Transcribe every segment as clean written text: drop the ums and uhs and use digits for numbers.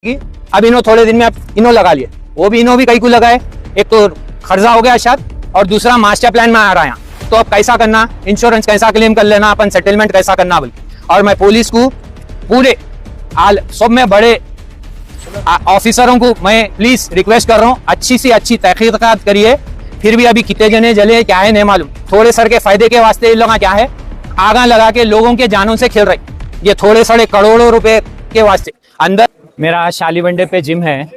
कि अब इन्हों थोड़े दिन में अब इन्हों लगा लिए, वो भी इन्हों भी कई को लगाए। एक तो खर्चा हो गया शायद, और दूसरा मास्टर प्लान में आ रहा है। तो अब कैसा करना, इंश्योरेंस कैसा क्लेम कर लेना, अपन सेटलमेंट कैसा करना बोल। और मैं पुलिस को पूरे सब में बड़े ऑफिसरों को मैं प्लीज रिक्वेस्ट कर रहा हूँ, अच्छी सी अच्छी तहकीकात करिए। फिर भी अभी कितने जने जले क्या है नहीं मालूम, थोड़े सर के फायदे के वास्ते इन लोग क्या है आगा लगा के लोगों के जानों से खेल रही, ये थोड़े सड़े करोड़ों रुपए के वास्ते। अंदर मेरा शालीबंडे पे जिम है,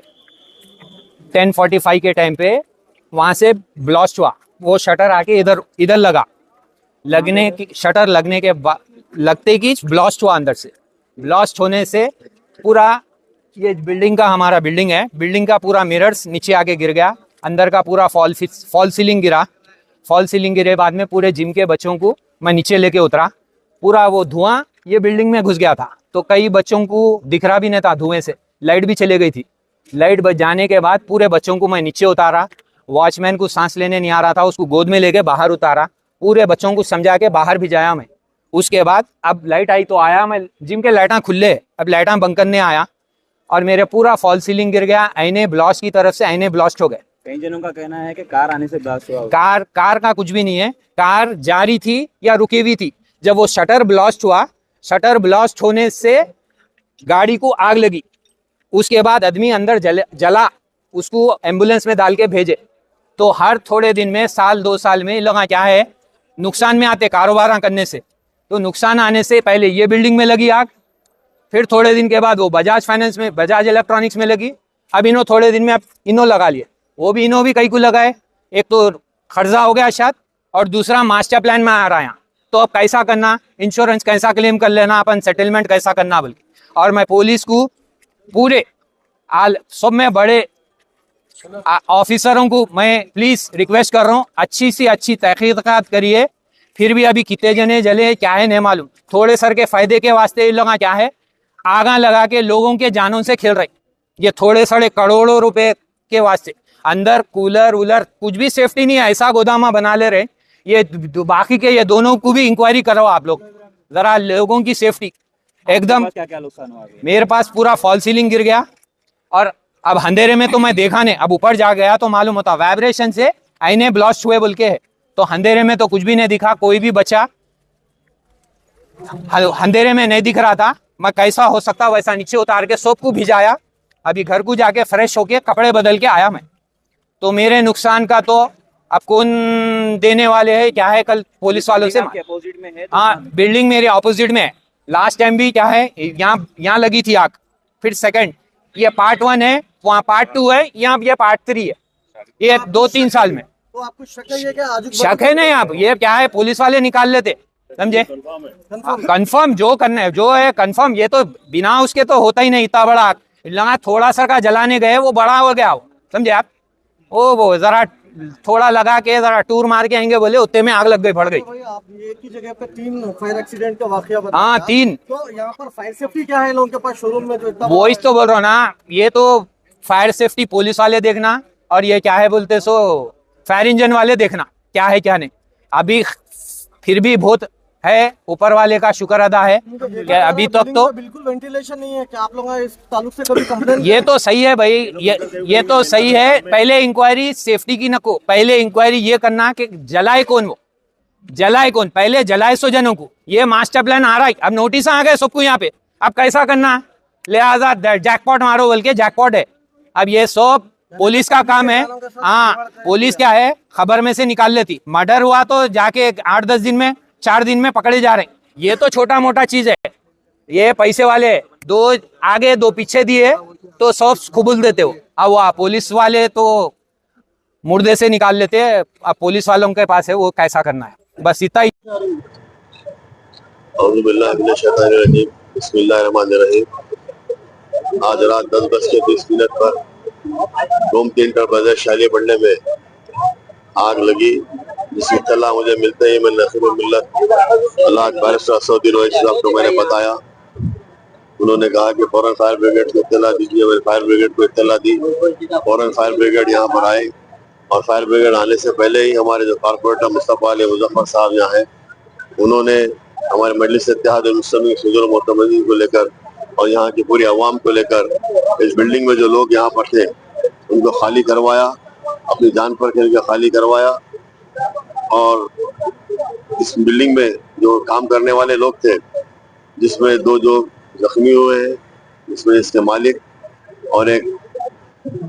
10:45 के टाइम पे वहां से ब्लास्ट हुआ। वो शटर आके इधर लगा, लगने की शटर लगने के बाद लगते की ब्लास्ट हुआ। अंदर से ब्लास्ट होने से पूरा ये बिल्डिंग का हमारा बिल्डिंग है, बिल्डिंग का पूरा मिरर्स नीचे आके गिर गया। अंदर का पूरा फॉल सीलिंग गिरा। फॉल सीलिंग गिरे बाद में पूरे जिम के बच्चों को मैं नीचे लेके उतरा। पूरा वो धुआं ये बिल्डिंग में घुस गया था, तो कई बच्चों को दिख रहा भी नहीं था धुएं से। लाइट भी चले गई थी। लाइट बच जाने के बाद पूरे बच्चों को मैं नीचे उतारा। वॉचमैन को सांस लेने नहीं आ रहा था, उसको गोद में लेके बाहर उतारा। पूरे बच्चों को समझा के बाहर भी जाया मैं। उसके बाद अब लाइट आई तो आया मैं, जिम के लाइटां खुले, अब लाइटां बंद करने आया और मेरे पूरा फॉल सीलिंग गिर गया। आईने ब्लास्ट की तरफ से आईने ब्लास्ट हो गए। कई जनों का कहना है कि कार आने से ब्लास्ट हुआ। कार का कुछ भी नहीं है, कार जा रही थी या रुकी हुई थी। जब वो शटर ब्लास्ट हुआ, शटर ब्लास्ट होने से गाड़ी को आग लगी। उसके बाद आदमी अंदर जला, उसको एम्बुलेंस में डाल के भेजे। तो हर थोड़े दिन में, साल 2 साल में लोग क्या है नुकसान में आते कारोबार करने से। तो नुकसान आने से पहले ये बिल्डिंग में लगी आग, फिर थोड़े दिन के बाद वो बजाज फाइनेंस में, बजाज इलेक्ट्रॉनिक्स में लगी। अब इन्हों थोड़े दिन में अब इन्हों लगा लिए, वो भी इन्हों भी कई को लगाए। एक तो खर्चा हो गया शायद, और दूसरा मास्टर प्लान में आ रहा है। तो अब कैसा करना, इंश्योरेंस कैसा क्लेम कर लेना, अपन सेटलमेंट कैसा करना बोल। और मैं पुलिस को पूरे सब में बड़े ऑफिसरों को मैं प्लीज रिक्वेस्ट कर रहा हूँ, अच्छी सी अच्छी तहकीकात करिए। फिर भी अभी कितने जने जले क्या है नहीं मालूम, थोड़े सर के फायदे के वास्ते इन लोग क्या है आगा लगा के लोगों के जानों से खेल रही, ये थोड़े सड़े करोड़ों रुपए के वास्ते। अंदर कूलर वूलर कुछ भी सेफ्टी नहीं है, ऐसा गोदामा बना ले रहे। ये बाकी के ये दोनों को भी इंक्वायरी करो आप लोग, जरा लोगों की सेफ्टी एकदम। क्या नुकसान हुआ? मेरे पास पूरा फॉल सीलिंग गिर गया, और अब अंधेरे में तो मैं देखा नहीं, अब ऊपर जा गया तो मालूम होता। वाइब्रेशन से आईने ब्लास्ट हुए बोल के है, तो अंधेरे में तो कुछ भी नहीं दिखा, कोई भी बच्चा अंधेरे में नहीं दिख रहा था। मैं कैसा हो सकता वैसा नीचे उतार के सबको भिजाया। अभी घर को जाके फ्रेश होके कपड़े बदल के आया मैं। तो मेरे नुकसान का तो अब कौन देने वाले है क्या है, कल पुलिस वालों से। अपोजिट में है? हाँ, बिल्डिंग मेरे ऑपोजिट में है। लास्ट टाइम भी क्या है यहाँ लगी थी आग, फिर सेकंड ये पार्ट 1 है, वहाँ पार्ट 2 है, यहाँ ये पार्ट 3 है। ये 2-3 साल में। तो आपको शक है क्या? शक है नहीं, आप ये क्या है पुलिस वाले निकाल लेते, समझे। कंफर्म जो करना है, जो है कंफर्म। ये तो बिना उसके तो होता ही नहीं इतना बड़ा आग। लगा थोड़ा सा का जलाने गए, वो बड़ा हो गया, समझे आप। वो जरा थोड़ा लगा के जरा टूर मार के आएंगे बोले, उतने में आग लग गई, फट गई। आप एक ही जगह पे 3 फायर एक्सीडेंट का वाकया बता। हाँ 3। तो यहाँ पर फायर सेफ्टी क्या है लोगों के पास शोरूम में? जो इतना वो इस तो बोल रहा हूँ ना, ये तो फायर सेफ्टी पुलिस वाले देखना, और ये क्या है बोलते सो फायर इंजन वाले देखना क्या है क्या नहीं। अभी फिर भी बहुत है, ऊपर वाले का शुक्र अदा है कि अभी तक तो बिल्कुल वेंटिलेशन नहीं है। क्या आप लोग इस ताल्लुक से कभी कंप्लेन? ये तो सही है भाई, ये तो सही है। पहले इंक्वायरी सेफ्टी की नको, पहले इंक्वायरी ये करना कि जलाए कौन, वो जलाए कौन, पहले जलाए 100 जनों को। ये मास्टर प्लान आ रहा है, अब नोटिस आ गए सबको यहाँ पे, अब कैसा करना, लिहाजा जैकपॉट मारो बोल के जैकपॉट है। अब ये सब पुलिस का काम है। हाँ, पुलिस क्या है खबर में से निकाल लेती। मर्डर हुआ तो जाके 8-10 दिन में, 4 दिन में पकड़े जा रहे हैं। ये तो छोटा मोटा चीज है। ये पैसे वाले 2 आगे 2 पीछे दिए तो सब कबूल देते हो। अब वो पुलिस वाले तो मुर्दे से निकाल लेते हैं। अब पुलिस वालों के पास है वो कैसा करना है, बस इतना ही। आज रात 10:30 पर रूम 3 पर बाजार शालीबंडे में आग लगी, जिसकी इत्तला मुझे मिलते ही मैं नसीब मिल्लत अल्लाह बैरिस्टर असदुद्दीन ओवैसी साहब को मैंने बताया। उन्होंने कहा कि फौरन फायर ब्रिगेड को इत्तला दीजिए। मैंने फायर ब्रिगेड को इत्तला दी, फौरन फायर ब्रिगेड यहाँ पर आए। और फायर ब्रिगेड आने से पहले ही हमारे जो कारपोरेटर मुस्तफा अली मुजफ्फर साहब यहाँ हैं, उन्होंने हमारे मजलिस इत्तेहाद मुस्लिमीन सुदूर मोतमदीन को लेकर और यहाँ की पूरी आवाम को लेकर इस बिल्डिंग में जो लोग यहाँ पर थे उनको खाली करवाया, अपनी जान पर खेल के खाली करवाया। और इस बिल्डिंग में जो काम करने वाले लोग थे, जिसमें 2 जो जख्मी हुए हैं, जिसमें इसके मालिक और एक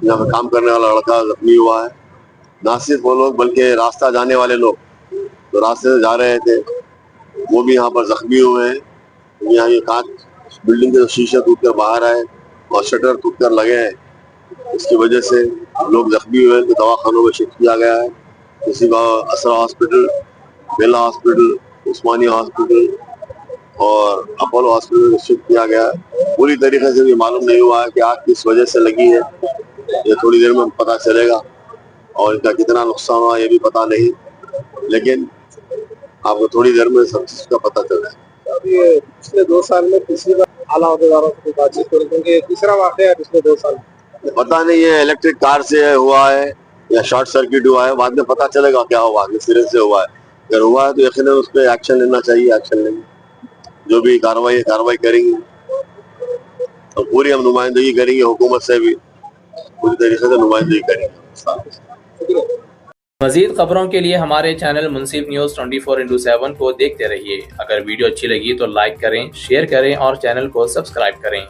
यहाँ पर काम करने वाला लड़का जख्मी हुआ है। ना सिर्फ वो लोग बल्कि रास्ता जाने वाले लोग जो रास्ते से जा रहे थे वो भी यहाँ पर जख्मी हुए हैं। यहाँ ये कांच बिल्डिंग के शीशे टूट कर बाहर आए और शटर टूट कर लगे हैं, इसकी वजह से लोग जख्मी हुए हैं तो दवाखानों में शिफ्ट किया गया है। किसी का असरा हॉस्पिटल, बेला हॉस्पिटल, उस्मानिया हॉस्पिटल और अपोलो हॉस्पिटल में शिफ्ट किया गया है। पूरी तरीके से भी मालूम नहीं हुआ है कि आग किस वजह से लगी है, ये थोड़ी देर में पता चलेगा और इनका कितना नुकसान हुआ ये भी पता नहीं, लेकिन आपको थोड़ी देर में सब चीज का पता चल जाएगा। पिछले 2 साल में तीसरी बार आला अहदेदारों से बातचीत करें, क्योंकि तीसरा वाकया है पिछले 2 साल में। पता नहीं है इलेक्ट्रिक कार से हुआ है या शॉर्ट सर्किट हुआ है, बाद में पता चलेगा क्या हुआ, किस सिरे से हुआ है। अगर हुआ है तो यकीनन उस पर एक्शन लेना चाहिए, एक्शन लेंगे, जो भी कार्रवाई करेंगे और पूरी हम नुमाइंदगी करेंगे, हुकूमत से भी पूरी तरीके से नुमाइंदगी करेंगे। मज़ीद खबरों के लिए हमारे चैनल मुंसिफ न्यूज़ 24/7 को देखते रहिए। अगर वीडियो अच्छी लगी तो लाइक करें, शेयर करें और चैनल को सब्सक्राइब करें।